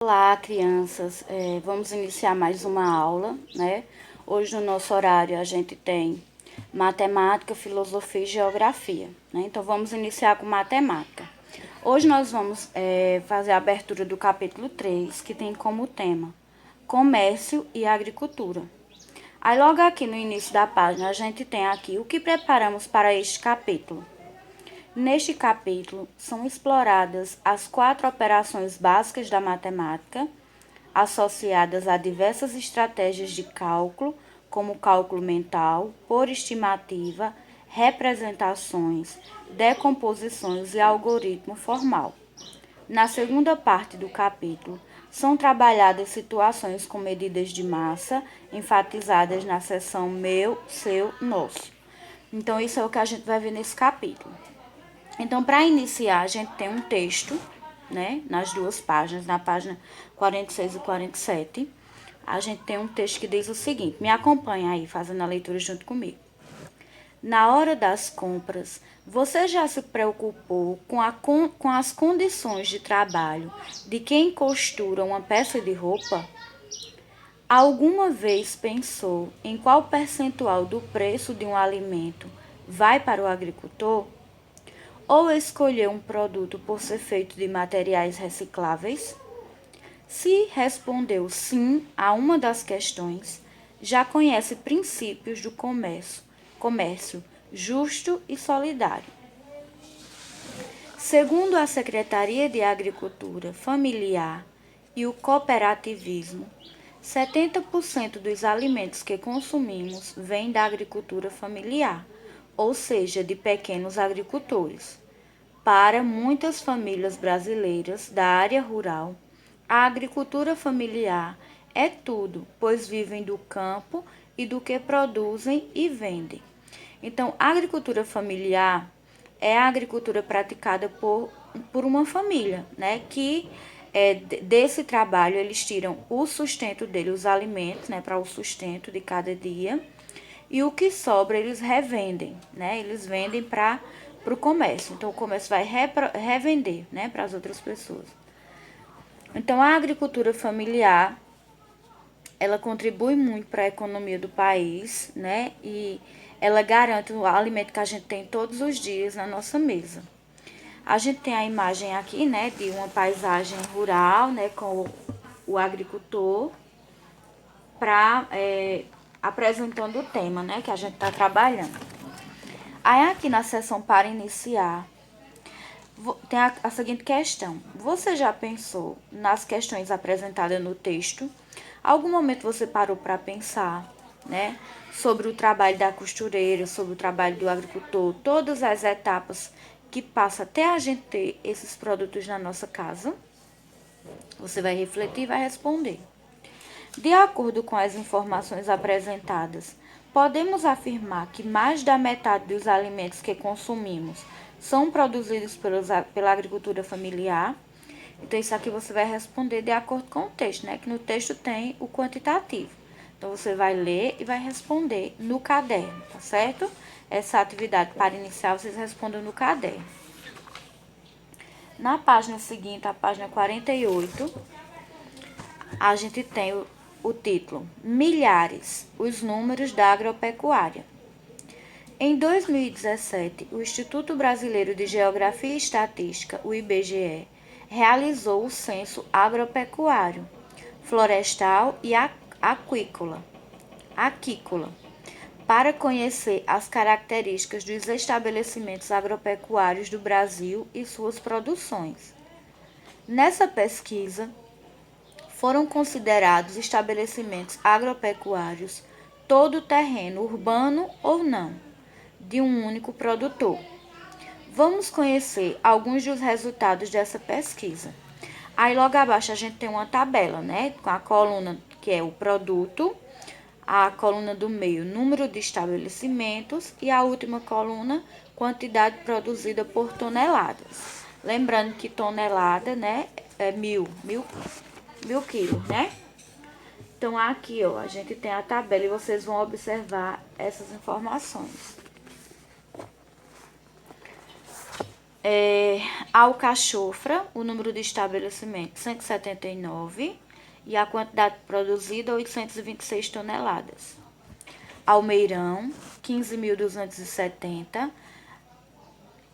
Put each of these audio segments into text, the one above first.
Olá, crianças. Vamos iniciar mais uma aula, né? Hoje no nosso horário a gente tem matemática, filosofia e geografia, né? Então vamos iniciar com matemática. Hoje nós vamos fazer a abertura do capítulo 3, que tem como tema comércio e agricultura. Aí logo aqui no início da página a gente tem aqui o que preparamos para este capítulo. Neste capítulo, são exploradas as 4 operações básicas da matemática, associadas a diversas estratégias de cálculo, como cálculo mental, por estimativa, representações, decomposições e algoritmo formal. Na segunda parte do capítulo, são trabalhadas situações com medidas de massa, enfatizadas na seção meu, seu, nosso. Então, isso é o que a gente vai ver nesse capítulo. Então, para iniciar, a gente tem um texto, né, nas duas páginas, na página 46 e 47. A gente tem um texto que diz o seguinte: me acompanha aí, fazendo a leitura junto comigo. Na hora das compras, você já se preocupou com as condições de trabalho de quem costura uma peça de roupa? Alguma vez pensou em qual percentual do preço de um alimento vai para o agricultor? Ou escolher um produto por ser feito de materiais recicláveis? Se respondeu sim a uma das questões, já conhece princípios do comércio justo e solidário. Segundo a Secretaria de Agricultura Familiar e o Cooperativismo, 70% dos alimentos que consumimos vêm da agricultura familiar, ou seja, de pequenos agricultores. Para muitas famílias brasileiras da área rural, a agricultura familiar é tudo, pois vivem do campo e do que produzem e vendem. Então, a agricultura familiar é a agricultura praticada por uma família, né? Que desse trabalho eles tiram o sustento dele, os alimentos, né? Para o sustento de cada dia. E o que sobra eles revendem, né? Eles vendem para o comércio. Então, o comércio vai revender, né? Para as outras pessoas. Então, a agricultura familiar, ela contribui muito para a economia do país, né? E ela garante o alimento que a gente tem todos os dias na nossa mesa. A gente tem a imagem aqui, né, de uma paisagem rural, né, com o agricultor, apresentando o tema, né, que a gente está trabalhando. Aí aqui na seção para iniciar, tem a seguinte questão. Você já pensou nas questões apresentadas no texto? Algum momento você parou para pensar, né, sobre o trabalho da costureira, sobre o trabalho do agricultor, todas as etapas que passa até a gente ter esses produtos na nossa casa? Você vai refletir e vai responder. De acordo com as informações apresentadas, podemos afirmar que mais da metade dos alimentos que consumimos são produzidos pela agricultura familiar. Então, isso aqui você vai responder de acordo com o texto, né? Que no texto tem o quantitativo. Então, você vai ler e vai responder no caderno, tá certo? Essa atividade para iniciar, vocês respondem no caderno. Na página seguinte, a página 48, a gente tem o título Milhares, os números da agropecuária. Em 2017, o Instituto Brasileiro de Geografia e Estatística, o IBGE, realizou o censo agropecuário, florestal e aquícola, para conhecer as características dos estabelecimentos agropecuários do Brasil e suas produções. Nessa pesquisa, foram considerados estabelecimentos agropecuários todo terreno, urbano ou não, de um único produtor. Vamos conhecer alguns dos resultados dessa pesquisa. Aí logo abaixo a gente tem uma tabela, né, com a coluna que é o produto, a coluna do meio, número de estabelecimentos e a última coluna, quantidade produzida por toneladas. Lembrando que tonelada, né, é mil quilos, né? Então, aqui, ó, a gente tem a tabela e vocês vão observar essas informações. Alcachofra, o número de estabelecimento 179 e a quantidade produzida 826 toneladas. Almeirão, 15.270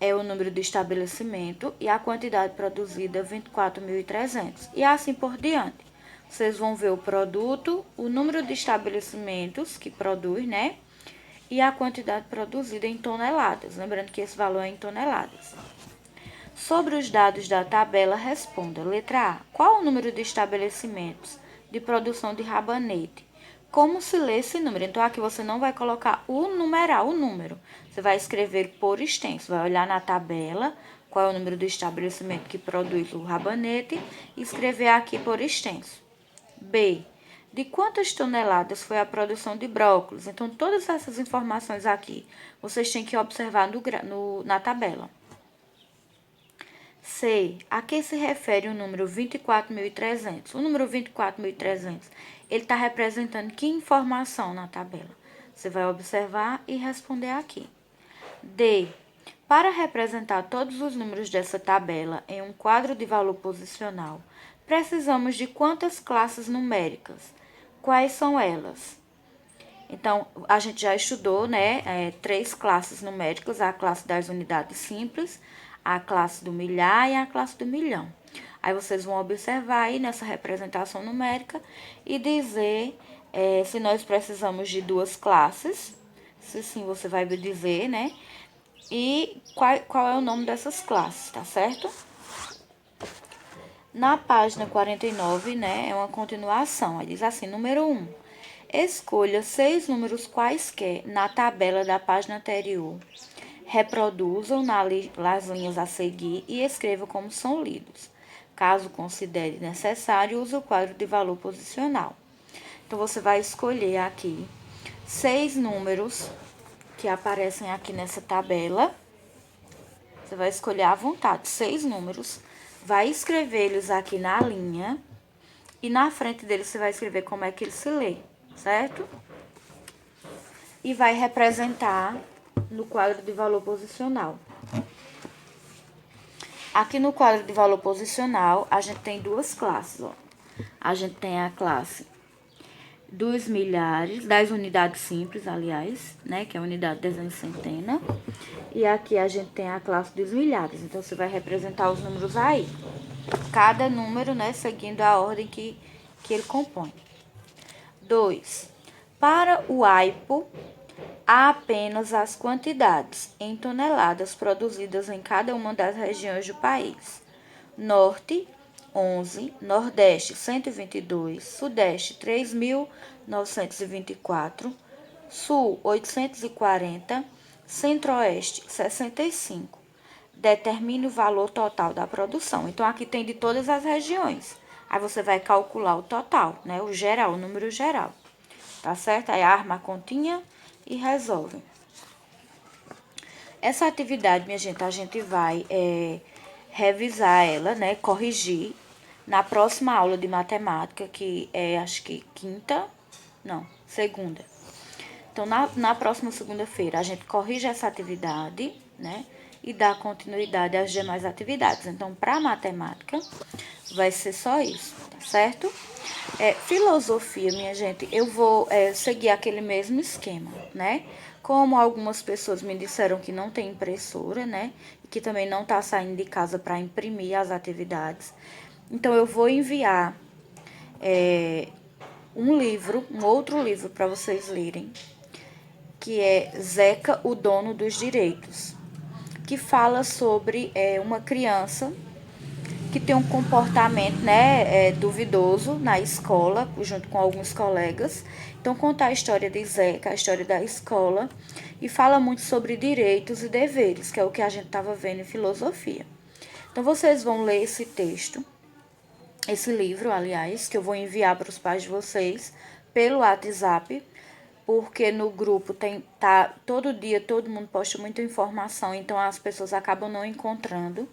é o número de estabelecimento e a quantidade produzida 24.300 e assim por diante. Vocês vão ver o produto, o número de estabelecimentos que produz, né? E a quantidade produzida em toneladas. Lembrando que esse valor é em toneladas. Sobre os dados da tabela, responda. Letra A. Qual o número de estabelecimentos de produção de rabanete? Como se lê esse número? Então, aqui você não vai colocar o numeral, o número. Você vai escrever por extenso. Vai olhar na tabela qual é o número do estabelecimento que produz o rabanete e escrever aqui por extenso. B. De quantas toneladas foi a produção de brócolis? Então, todas essas informações aqui, vocês têm que observar na tabela. C. A que se refere o número 24.300? O número 24.300, ele está representando que informação na tabela? Você vai observar e responder aqui. D. Para representar todos os números dessa tabela em um quadro de valor posicional, precisamos de quantas classes numéricas? Quais são elas? Então, a gente já estudou, né, 3 classes numéricas, a classe das unidades simples, a classe do milhar e a classe do milhão. Aí vocês vão observar aí nessa representação numérica e dizer se nós precisamos de 2 classes, se sim, você vai dizer, né, e qual é o nome dessas classes, tá certo? Na página 49, né, é uma continuação, aí diz assim, número 1. Escolha 6 números quaisquer na tabela da página anterior. Reproduzam nas linhas a seguir e escreva como são lidos. Caso considere necessário, use o quadro de valor posicional. Então, você vai escolher aqui 6 números que aparecem aqui nessa tabela. Você vai escolher à vontade 6 números, vai escrever eles aqui na linha e na frente deles você vai escrever como é que ele se lê, certo? E vai representar no quadro de valor posicional. Aqui no quadro de valor posicional, a gente tem 2 classes, ó. A gente tem a classe dos milhares, das unidades simples, aliás, né, que é a unidade de dezena e centena. E aqui a gente tem a classe dos milhares, então você vai representar os números aí. Cada número, né, seguindo a ordem que ele compõe. 2. Para o AIPO, há apenas as quantidades em toneladas produzidas em cada uma das regiões do país. Norte, 11, Nordeste, 122, Sudeste, 3.924, Sul, 840, Centro-Oeste, 65. Determine o valor total da produção. Então, aqui tem de todas as regiões. Aí, você vai calcular o total, né? O geral, o número geral. Tá certo? Aí, arma a continha e resolve. Essa atividade, minha gente, a gente vai revisar ela, né? Corrigir na próxima aula de matemática, que é, acho que segunda. Então, na próxima segunda-feira, a gente corrige essa atividade, né? E dá continuidade às demais atividades. Então, para matemática, vai ser só isso, tá certo? Filosofia, minha gente, eu vou seguir aquele mesmo esquema, né? Como algumas pessoas me disseram que não tem impressora, né? E que também não tá saindo de casa para imprimir as atividades. Então, eu vou enviar um outro livro para vocês lerem, que é Zeca, o Dono dos Direitos, que fala sobre uma criança que tem um comportamento, né, duvidoso na escola, junto com alguns colegas. Então, conta a história de Zeca, a história da escola, e fala muito sobre direitos e deveres, que é o que a gente estava vendo em filosofia. Então, vocês vão ler esse texto, esse livro, aliás, que eu vou enviar para os pais de vocês pelo WhatsApp, porque no grupo todo dia todo mundo posta muita informação, então as pessoas acabam não encontrando.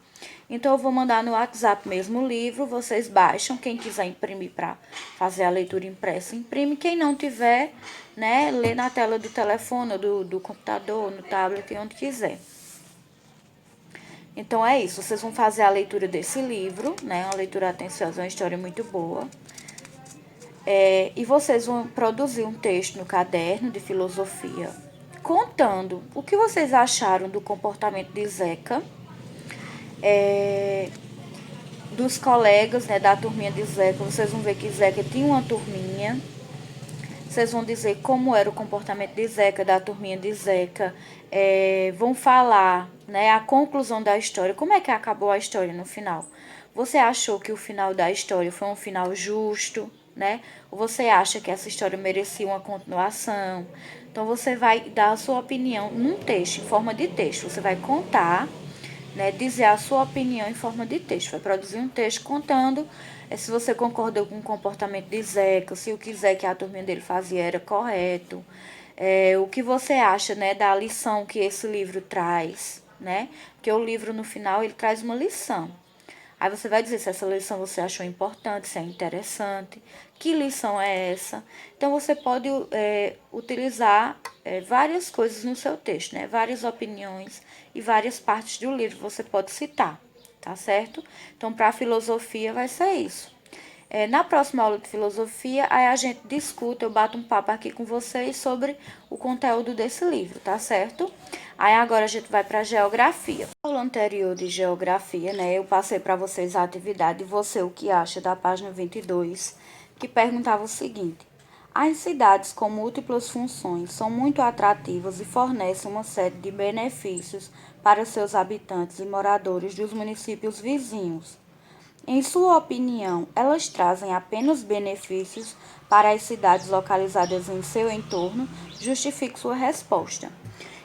Então eu vou mandar no WhatsApp mesmo o livro, vocês baixam, quem quiser imprimir para fazer a leitura impressa, imprime, quem não tiver, né, lê na tela do telefone, do computador, no tablet, onde quiser. Então é isso, vocês vão fazer a leitura desse livro, né? Uma leitura atenciosa, uma história muito boa. E vocês vão produzir um texto no caderno de filosofia, contando o que vocês acharam do comportamento de Zeca, dos colegas, né, da turminha de Zeca. Vocês vão ver que Zeca tinha uma turminha. Vocês vão dizer como era o comportamento de Zeca, da turminha de Zeca. Vão falar, né, a conclusão da história. Como é que acabou a história no final? Você achou que o final da história foi um final justo, né? Ou você acha que essa história merecia uma continuação? Então, você vai dar a sua opinião num texto, em forma de texto. Você vai contar, né, dizer a sua opinião em forma de texto. Vai produzir um texto contando se você concordou com o comportamento de Zeca, se o que Zeca e a turminha dele fazia era correto, o que você acha, né, da lição que esse livro traz, né? Porque o livro, no final, ele traz uma lição. Aí você vai dizer se essa lição você achou importante, se é interessante, que lição é essa. Então, você pode utilizar várias coisas no seu texto, né? Várias opiniões e várias partes do livro você pode citar, tá certo? Então, para a filosofia vai ser isso. Na próxima aula de filosofia, aí a gente discute, eu bato um papo aqui com vocês sobre o conteúdo desse livro, tá certo? Aí agora a gente vai para geografia. Na aula anterior de geografia, né, eu passei para vocês a atividade Você o que acha, da página 22, que perguntava o seguinte: as cidades com múltiplas funções são muito atrativas e fornecem uma série de benefícios para seus habitantes e moradores dos municípios vizinhos. Em sua opinião, elas trazem apenas benefícios para as cidades localizadas em seu entorno? Justifique sua resposta.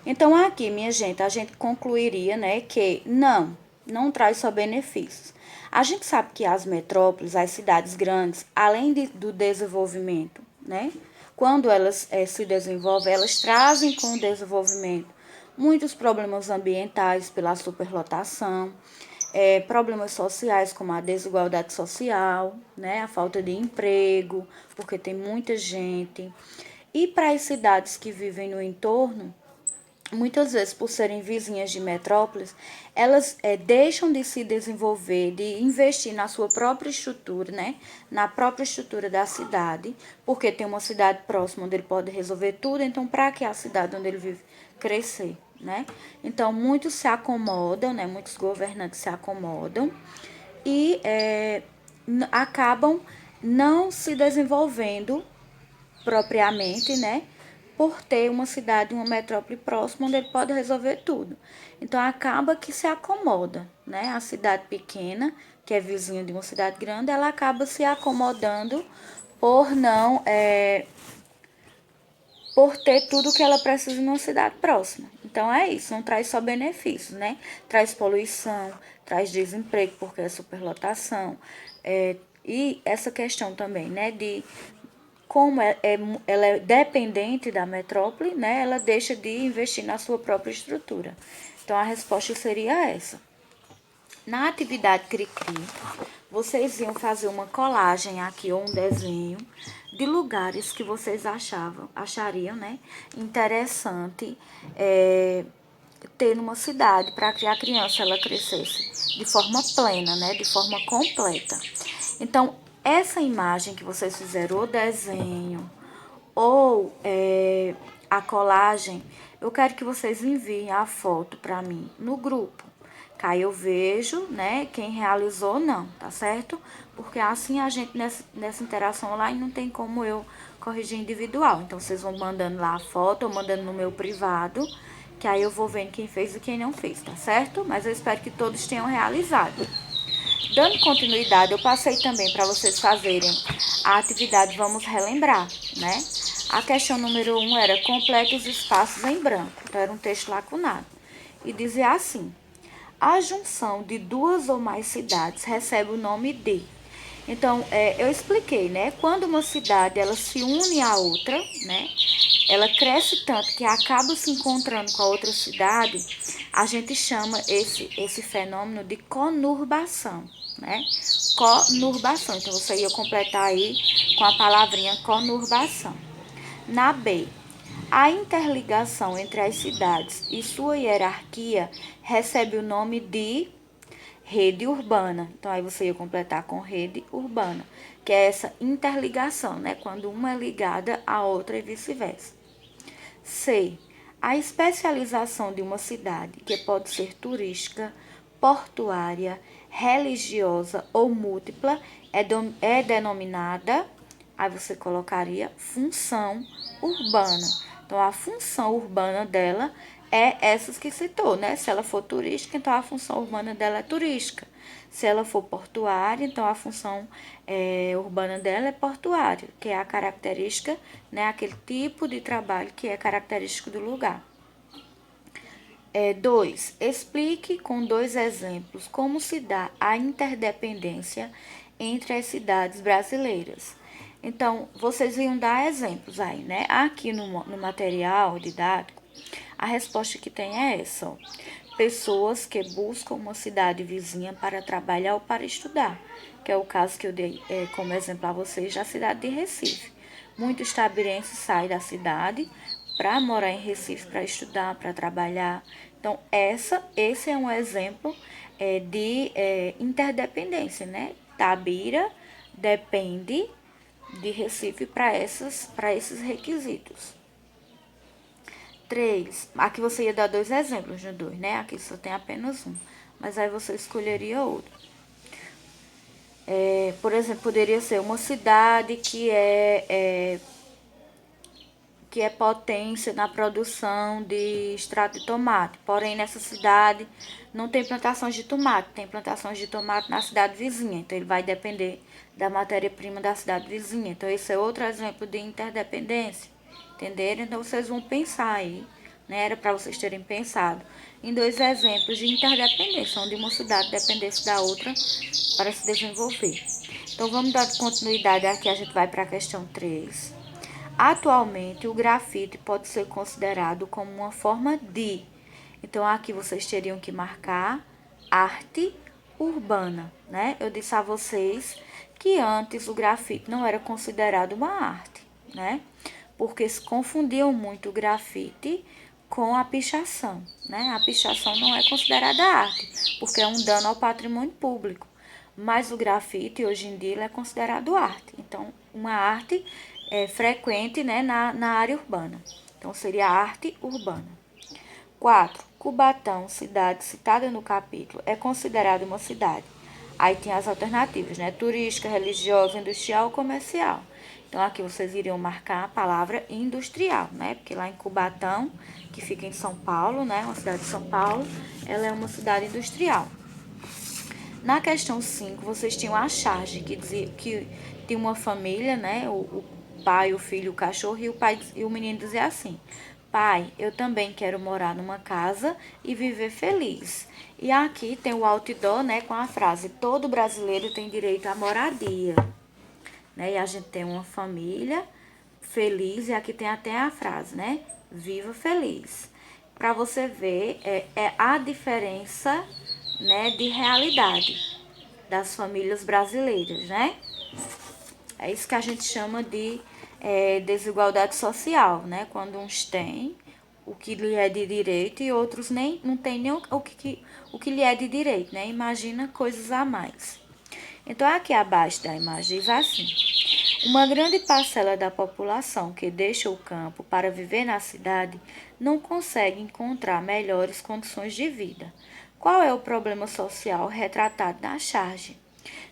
Então, aqui, minha gente, a gente concluiria, né, que não traz só benefícios. A gente sabe que as metrópoles, as cidades grandes, além do desenvolvimento, né, quando elas se desenvolvem, elas trazem com o desenvolvimento muitos problemas ambientais pela superlotação, problemas sociais como a desigualdade social, né, a falta de emprego, porque tem muita gente. E para as cidades que vivem no entorno, muitas vezes, por serem vizinhas de metrópoles, elas deixam de se desenvolver, de investir na sua própria estrutura, né? Na própria estrutura da cidade, porque tem uma cidade próxima onde ele pode resolver tudo, então para que a cidade onde ele vive crescer, né? Então, muitos se acomodam, né? Muitos governantes se acomodam e acabam não se desenvolvendo propriamente, né? Por ter uma cidade, uma metrópole próxima, onde ele pode resolver tudo. Então, acaba que se acomoda, né? A cidade pequena, que é vizinha de uma cidade grande, ela acaba se acomodando por não... por ter tudo que ela precisa numa cidade próxima. Então, é isso, não traz só benefícios, né? Traz poluição, traz desemprego, porque é superlotação. E essa questão também, né, de como ela é dependente da metrópole, né, ela deixa de investir na sua própria estrutura. Então, a resposta seria essa. Na atividade Cri-Cri, vocês iam fazer uma colagem aqui, ou um desenho, de lugares que vocês achariam, né, interessante ter numa cidade, para que a criança ela crescesse de forma plena, né, de forma completa. Então, essa imagem que vocês fizeram, o desenho ou a colagem, eu quero que vocês enviem a foto para mim no grupo. Que aí eu vejo, né, quem realizou ou não, tá certo? Porque assim a gente, nessa interação online, não tem como eu corrigir individual. Então, vocês vão mandando lá a foto, ou mandando no meu privado, que aí eu vou vendo quem fez e quem não fez, tá certo? Mas eu espero que todos tenham realizado. Dando continuidade, eu passei também para vocês fazerem a atividade Vamos Relembrar, né? A questão número 1 era complete os espaços em branco. Então, era um texto lacunado. E dizia assim: a junção de duas ou mais cidades recebe o nome de. Então, eu expliquei, né? Quando uma cidade ela se une à outra, né? Ela cresce tanto que acaba se encontrando com a outra cidade, a gente chama esse fenômeno de conurbação, né? Conurbação. Então, você ia completar aí com a palavrinha conurbação. Na B, A interligação entre as cidades e sua hierarquia recebe o nome de rede urbana. Então, aí você ia completar com rede urbana, que é essa interligação, né? Quando uma é ligada à outra e vice-versa. C. A especialização de uma cidade, que pode ser turística, portuária, religiosa ou múltipla, é denominada, aí você colocaria função urbana. Então, a função urbana dela é essas que citou, né? Se ela for turística, então a função urbana dela é turística. Se ela for portuária, então a função urbana dela é portuária, que é a característica, né? Aquele tipo de trabalho que é característico do lugar. 2. Explique com 2 exemplos como se dá a interdependência entre as cidades brasileiras. Então, vocês iam dar exemplos aí, né? Aqui no material didático, a resposta que tem é essa, ó. Pessoas que buscam uma cidade vizinha para trabalhar ou para estudar, que é o caso que eu dei como exemplo a vocês da cidade de Recife. Muitos itabirenses saem da cidade para morar em Recife, para estudar, para trabalhar. Então, esse é um exemplo de interdependência, né? Tabira depende de Recife para esses requisitos. 3. Aqui você ia dar 2 exemplos no 2, né? Aqui só tem apenas um. Mas aí você escolheria outro. Por exemplo, poderia ser uma cidade que é potência na produção de extrato de tomate. Porém, nessa cidade não tem plantações de tomate, tem plantações de tomate na cidade vizinha. Então, ele vai depender da matéria-prima da cidade vizinha. Então, esse é outro exemplo de interdependência. Entenderam? Então, vocês vão pensar aí, né? Era para vocês terem pensado em 2 exemplos de interdependência, onde uma cidade dependesse da outra para se desenvolver. Então, vamos dar continuidade aqui, a gente vai para a questão 3. Atualmente, o grafite pode ser considerado como uma forma de. Então, aqui vocês teriam que marcar arte urbana, né? Eu disse a vocês que antes o grafite não era considerado uma arte, né? Porque se confundiam muito o grafite com a pichação, né? A pichação não é considerada arte, porque é um dano ao patrimônio público. Mas o grafite, hoje em dia, ele é considerado arte. Então, uma arte frequente, né, na área urbana. Então, seria arte urbana. 4. Cubatão, cidade citada no capítulo, é considerada uma cidade. Aí tem as alternativas, né? Turística, religiosa, industrial ou comercial. Então, aqui vocês iriam marcar a palavra industrial, né? Porque lá em Cubatão, que fica em São Paulo, né? Uma cidade de São Paulo, ela é uma cidade industrial. Na questão 5, vocês tinham a charge, que dizia que tinha uma família, né? O pai, o filho, o cachorro, e o menino dizia assim: pai, eu também quero morar numa casa e viver feliz. E aqui tem o outdoor, né, com a frase: todo brasileiro tem direito à moradia. Né? E a gente tem uma família feliz, e aqui tem até a frase, né? Viva feliz. Para você ver a diferença, né, de realidade das famílias brasileiras, né? É isso que a gente chama de desigualdade social, né? Quando uns têm o que lhe é de direito e outros nem não têm nem o que lhe é de direito, né? Imagina coisas a mais. Então, aqui abaixo da imagem diz assim: uma grande parcela da população que deixa o campo para viver na cidade não consegue encontrar melhores condições de vida. Qual é o problema social retratado na charge?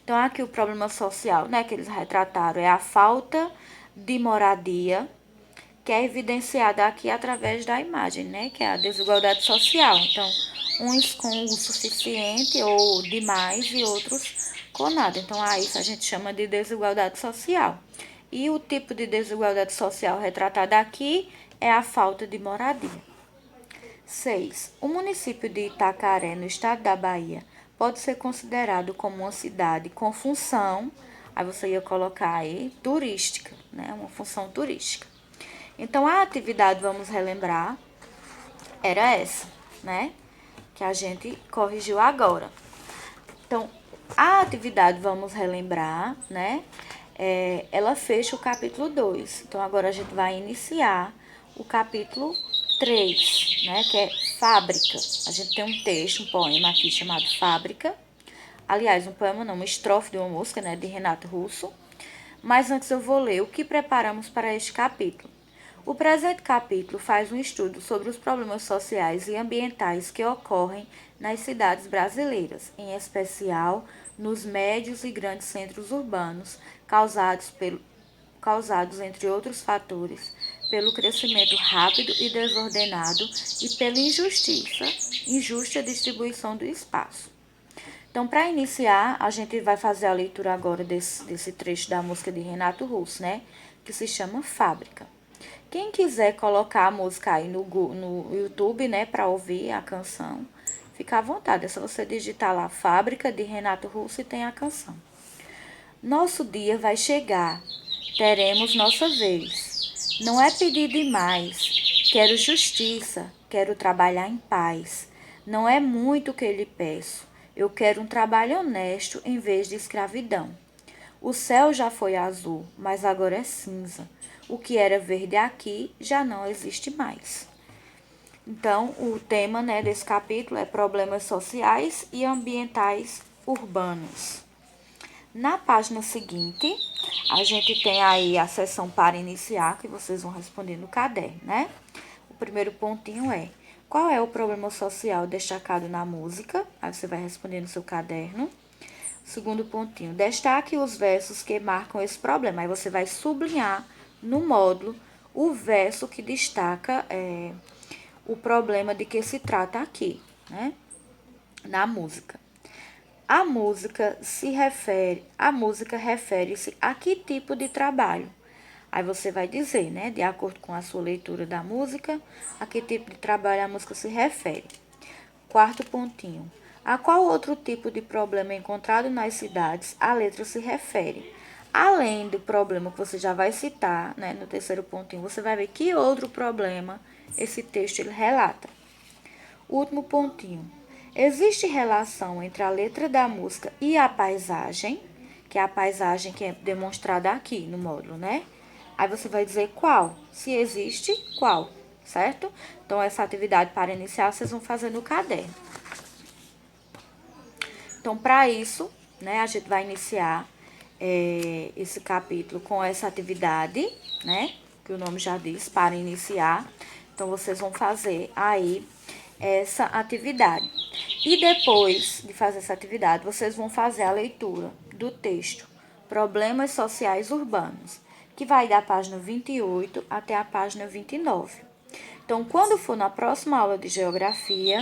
Então, aqui o problema social, né, que eles retrataram é a falta de moradia, que é evidenciada aqui através da imagem, né, que é a desigualdade social. Então, uns com o suficiente ou demais e outros com nada. Então, a isso a gente chama de desigualdade social. E o tipo de desigualdade social retratada aqui é a falta de moradia. 6. O município de Itacaré, no estado da Bahia, pode ser considerado como uma cidade com função, aí você ia colocar aí, turística, né? Uma função turística. Então, a atividade, vamos relembrar, era essa, né? Que a gente corrigiu agora. Então, a atividade, vamos relembrar, né? Ela fecha o capítulo 2. Então, agora a gente vai iniciar o capítulo 3, né, que é Fábrica. A gente tem um texto, um poema aqui chamado Fábrica. Aliás, um poema não, uma estrofe de uma música, né, de Renato Russo. Mas antes eu vou ler o que preparamos para este capítulo. O presente capítulo faz um estudo sobre os problemas sociais e ambientais que ocorrem nas cidades brasileiras, em especial nos médios e grandes centros urbanos, causados, entre outros fatores, pelo crescimento rápido e desordenado e pela injusta distribuição do espaço. Então, para iniciar, a gente vai fazer a leitura agora desse trecho da música de Renato Russo, né? Que se chama Fábrica. Quem quiser colocar a música aí no YouTube, né, para ouvir a canção, fica à vontade. É só você digitar lá Fábrica de Renato Russo e tem a canção. Nosso dia vai chegar, teremos nossa vez. Não é pedir demais, quero justiça, quero trabalhar em paz. Não é muito o que lhe peço, eu quero um trabalho honesto em vez de escravidão. O céu já foi azul, mas agora é cinza. O que era verde aqui já não existe mais. Então, o tema, né, desse capítulo é problemas sociais e ambientais urbanos. Na página seguinte, a gente tem aí a seção para iniciar, que vocês vão responder no caderno, né? O primeiro pontinho é: qual é o problema social destacado na música? Aí você vai responder no seu caderno. Segundo pontinho, destaque os versos que marcam esse problema. Aí você vai sublinhar no módulo o verso que destaca o problema de que se trata aqui, né? Na música. A música refere-se a que tipo de trabalho? Aí você vai dizer, né, de acordo com a sua leitura da música, a que tipo de trabalho a música se refere. Quarto pontinho. A qual outro tipo de problema encontrado nas cidades a letra se refere? Além do problema que você já vai citar, né, no terceiro pontinho, você vai ver que outro problema esse texto ele relata. Último pontinho. Existe relação entre a letra da música e a paisagem, que é a paisagem que é demonstrada aqui no módulo, né? Aí você vai dizer qual. Se existe, qual, certo? Então, essa atividade para iniciar, vocês vão fazer no caderno. Então, para isso, né, a gente vai iniciar esse capítulo com essa atividade, né? Que o nome já diz, para iniciar. Então, vocês vão fazer aí essa atividade. E depois de fazer essa atividade, vocês vão fazer a leitura do texto Problemas Sociais Urbanos, que vai da página 28 até a página 29. Então, quando for na próxima aula de geografia,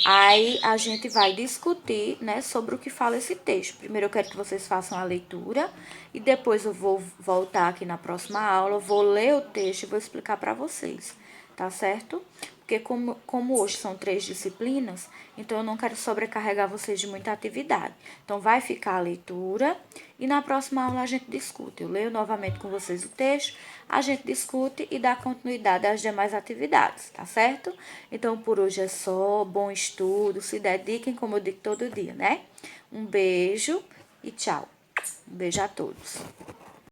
aí a gente vai discutir, né, sobre o que fala esse texto. Primeiro eu quero que vocês façam a leitura e depois eu vou voltar aqui na próxima aula, vou ler o texto e vou explicar para vocês, tá certo? Porque como hoje são 3 disciplinas, então eu não quero sobrecarregar vocês de muita atividade. Então, vai ficar a leitura e na próxima aula a gente discute. Eu leio novamente com vocês o texto, a gente discute e dá continuidade às demais atividades, tá certo? Então, por hoje é só. Bom estudo, se dediquem, como eu digo todo dia, né? Um beijo e tchau. Um beijo a todos.